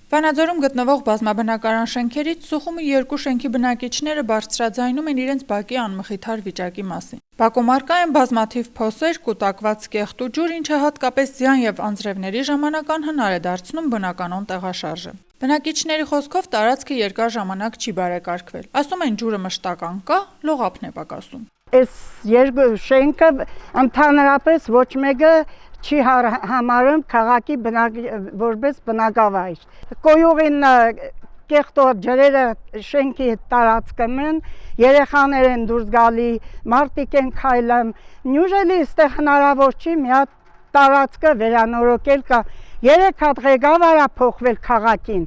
Վանաձորում գտնվող բազմաբնակարան շենքերից Սուխումի 2 շենքի բնակիչները բարձրաձայնում են իրենց բակի անմխիթար վիճակի մասին։ Բակում առկա են բազմաթիվ փոսեր, կուտակված կեղտ ու ջուր, ինչը հատկապես ձյան եւ անձրևների ժամանակ անհնար է դարձնում բնականon տեղաշարժը։ Բնակիչների խոսքով տարածքը երկար ժամանակ չի բարեկարգվել։ Ասում են ջուրը մշտական կա, լողափն է պակասում։ Այս երկու շենքը ընդհանրապես ոչ մեկը չի համարում քաղաքի որպես բնակավայր։ Կոյուղին կեղտոր ջրերը շենքի տարածքում են, երեխաներ են դուրս գալի, մարդիկ են քայլում, նյուժելի այստեղ հնարավոր չի մի հատ տարածքը վերանորոգել կա։ 3 հատ ղեկավար է փոխվել քաղաքին,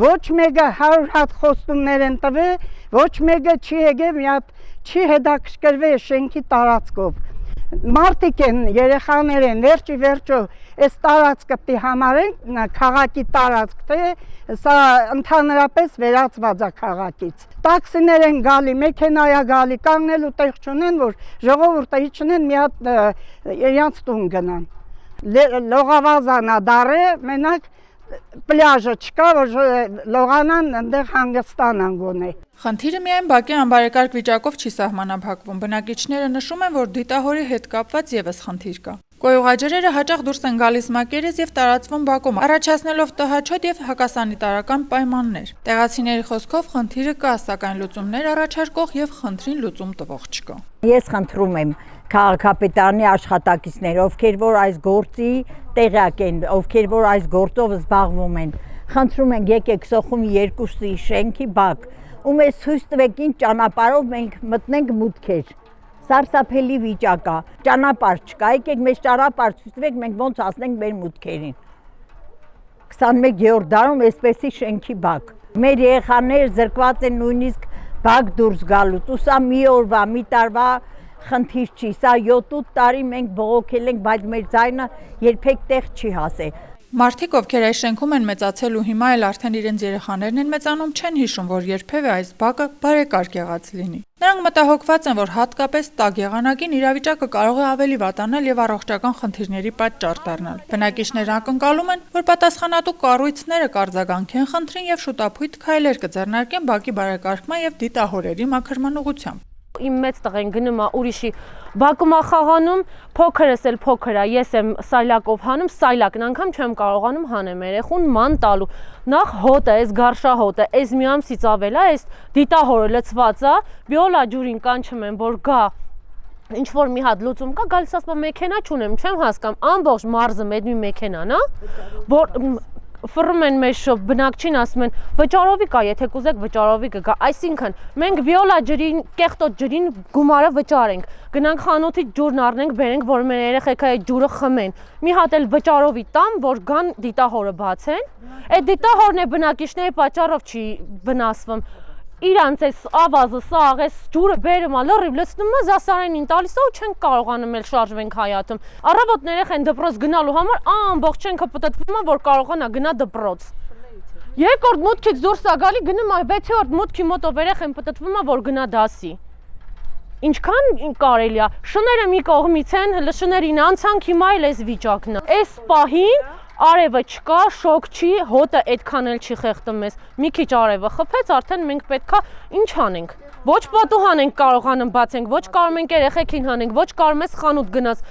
ոչ մեկը 100 հատ խոստումներ են տվել, ոչ մեկը չի եկել, մի հատ չի հետաքրքրվել շենքի տարածքով։ Մարդիկ են, երեխաներ են, վերջո այս տարածքը պիտի համարեն քաղաքի տարածք, թե սա ընդհանրապես վերածված է քաղաքից։ Տաքսիներ են գալի, մեքենա է գալի, կանգնելու տեղ չունեն, որ ժողովուրդը իջնեն մի հատ իրենց տուն գնան։ Լողավազան է դարը, մենակ պլյաժը չկա, որ լողանան այնտեղ հանգստանան գոնե։ Խնդիրը միայն բակի անբարեկարգ վիճակով չի սահմանափակվում։ Բնակիչները նշում են, որ դիտահորի հետ կապված ևս խնդիր կա։ Կոյուղաջրերը հաճախ դուրս են գալիս մակերես եւ տարածվում բակում, առաջացնելով տհաճոտ եւ հակասանիտարական պայմաններ։ Տեղացիների խոսքով խնդիրը կա, սակայն լուծումներ առաջարկող եւ խնդրին լուծում տվող չկա։ Ես խնդրում եմ քաղաքապետարանի աշխատակիցներ, ովքեր որ այս գործի տեղյակ են, ովքեր որ այս գործով զբաղվում են, խնդրում ենք եկեք Սոխումի 2-ի շենքի բակ, ու մեզ ցույց տվեք ինչ ճանապարհով մենք մտնենք մուտքեր։ Սարսափելի վիճակ է, ճանապարհ չկա, եկեք մեզ ճանապարհ ցույց տվեք, մենք ոնց հասնենք մեր մուտքերին։ 21-րդ դարում այսպեսի շենքի բակ։ Մեր երեխաները զրկված են նույնիսկ բակ դուրս գալուց, ու սա մի օրվա, մի տարվա խնդիր չի, սա 7-8 տարի մենք բողոքել ենք, բայց մեր ձայնը երբեք տեղ չի հասել։ Մարդիկ, ովքեր այս շենքում են մեծացել ու հիմա էլ արդեն իրենց երեխաներն են մեծանում, չեն հիշում, որ երբևէ այս բակը բարեկարգ եղած լինի։ Նրանք մտահոգված են, որ հատկապես տաք եղանակին իրավիճակը կարող է ավելի վատանել եւ առողջական խնդիրների պատճառ դառնալ։ Բնակիչները ակնկալում են, որ պատասխանատու կառույցները կարձագանքեն խնդրին եւ շուտապույտ քայլեր կձեռնարկեն բակի բարեկարգման եւ դիտահորերի մաքրման ուղղությամբ։ Իմ մեծ տղեն գնում է ուրիշի բակում է խաղանում, փոքրս էլ փոքր է, ես եմ սայլակով հանում, սայլակն անգամ չեմ կարողանում հանեմ երեխուն ման տալու։ Նախ հոտը, այս գարշահոտը, այս մի ամսից ավել է, այս դիտահորը լցված է, բիոլա ջուրին կանչում եմ, որ գա ինչ որ մի հատ լուծում կա, գալիս ասում մեքենա չունեմ, չեմ հասկանում, ամբողջ մարզը մեծ մի մեքենան է, որ ֆռում են մեր շոփ, բնակչին ասում են վճարովի կա, եթե կուզեք վճարովի կգա, այսինքն մենք վիոլա ջրին, կեղտոտ ջրին գումարը վճարենք, գնանք խանութից ջուրն առնենք, բերենք, որ մեր երեխեքը այդ ջուրը խմեն, մի հատ էլ վճարովի տամ, որ գան դիտահորը բացեն, այդ դիտահորն է բնակիչների պատճառով չի վնասվում, իրանց այս ավազը, սաղ, այս ջուրը բերում է, լրիվ լցնում է, զասարենին տալիս է ու չենք կարողանում էլ շարժվենք հայաթում։ Առավոտն երեխան դպրոց գնալու համար ամբողջ շենքը պտտվում է, որ կարողանա գնա դպրոց։ Երկրորդ մուտքից դուրս է գալի, գնում է 6-րդ մուտքի մոտով երեխան պտտվում է, որ գնա դասի։ Ինչքան կարելի է, շները մի կողմից են, շներին անցանք, հիմա էլ այս վիճակն է։ Այս պահին արևը չկա, շոկ չի, հոտը այդքան էլ չի խեղդում մեզ։ Մի քիչ արևը խփեց, արդեն մենք պետքա ինչ անենք։ Ոչ պատուհան ենք կարողանում բացենք, ոչ կարող ենք երեխեքին հանենք, ոչ կարող ես խանութ գնաս։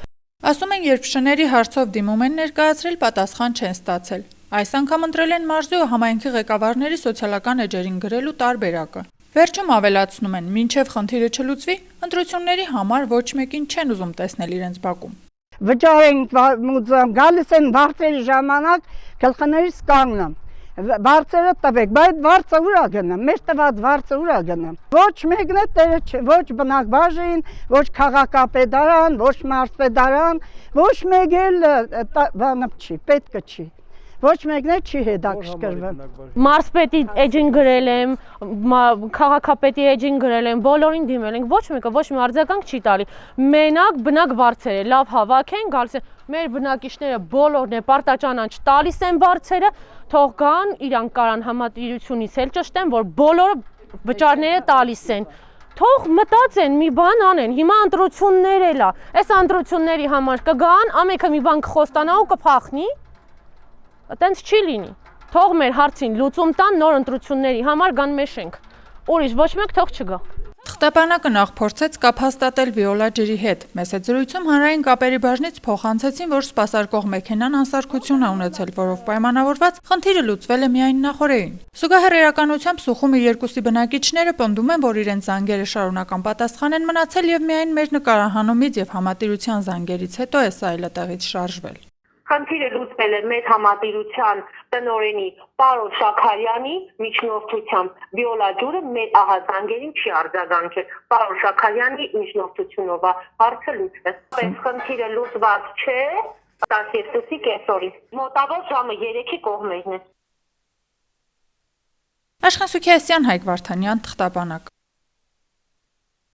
Ասում են, երբ շների հարցով դիմում են ներկայացրել, պատասխան չեն ստացել։ Այս անգամ ընտրել են մարզի ու համայնքի ղեկավարների սոցիալական էջերին գրելու տարբերակը։ Վերջում ավելացնում են, մինչև խնդիրը չլուծվի, ընտրությունների համար ոչ մեկին չեն ուզում տեսնել իրենց բակում։ Վճարենք մուծում, գալիս են վարձերի ժամանակ գլխներից կանգնում, վարձերը տվեք, բայց վարձը ուր է գնում, մեր տված վարձը ուր է գնում։ Ոչ մեկն է տերը չէ, ոչ բնակբաժին, ոչ քաղաքապետարան, ոչ մարզպետարան, ոչ մեկ էլ բանը չի, պետքը չի։ Ոչ մեկն է չի հետաքրքրվում։ Մարզպետի էջին գրել եմ, քաղաքապետի էջին գրել եմ, բոլորին դիմել ենք, ոչ մեկը ոչ մի արձագանք չի տալի։ Մենակ բնակ բարձերը լավ հավաքեն, գալիս են մեր բնակիչները բոլորն է պարտաճանաչ տալիս են բարձերը, թող գան իրանք կարան համատիրությունից էլ ճշտեն, որ բոլորը վճարները տալիս են։ Թող մտածեն, մի բան անեն, հիմա ընտրություններ էլ է, այս ընտրությունների համար կգան, ամենքը մի բան կխոստանա ու կփախնի, այտենց չի լինի։ Թող մեր հարցին լուծում տան, նոր ընտրությունների համար գան մեր շենք։ Ուրիշ ոչ մեկ թող չգա։ Թղթապանակը նախ փորձեց կապ հաստատել Վիոլա ջրի հետ։ Մեծ զրույցում հանրային կապերի բաժնից փոխանցեցին, որ սպասարկող մեքենան անսարքություն է ունեցել, որով պայմանավորված խնդիրը լուծվել է միայն նախօրեին։ Զուգահեռ իրականությամբ Սուխումի երկուսի բնակիչները պնդում են, որ իրենց զանգերը շարունական պատասխան են մնացել եւ միայն մեր նկարահանումից եւ համատիրության զանգերից հետո է սա այլատեղից շարժվել։ Խնդիրը լուծվել է մեր համատիրության տնօրենի պարոն Շաքարյանի միջնորդությամբ։ Վիոլա ջուրը մեր ահազանգերին չի արձագանքել։ Պարոն Շաքարյանի միջնորդությունով հարցը լուծվել։ Այս խնդիրը լուծված չէ 12-ի կեսօրից։ Մոտավոր ժամը 3-ի կողմերն է։ Աշխեն Սուքիասյան, Հայկ Վարդանյան, Թղթապանակ։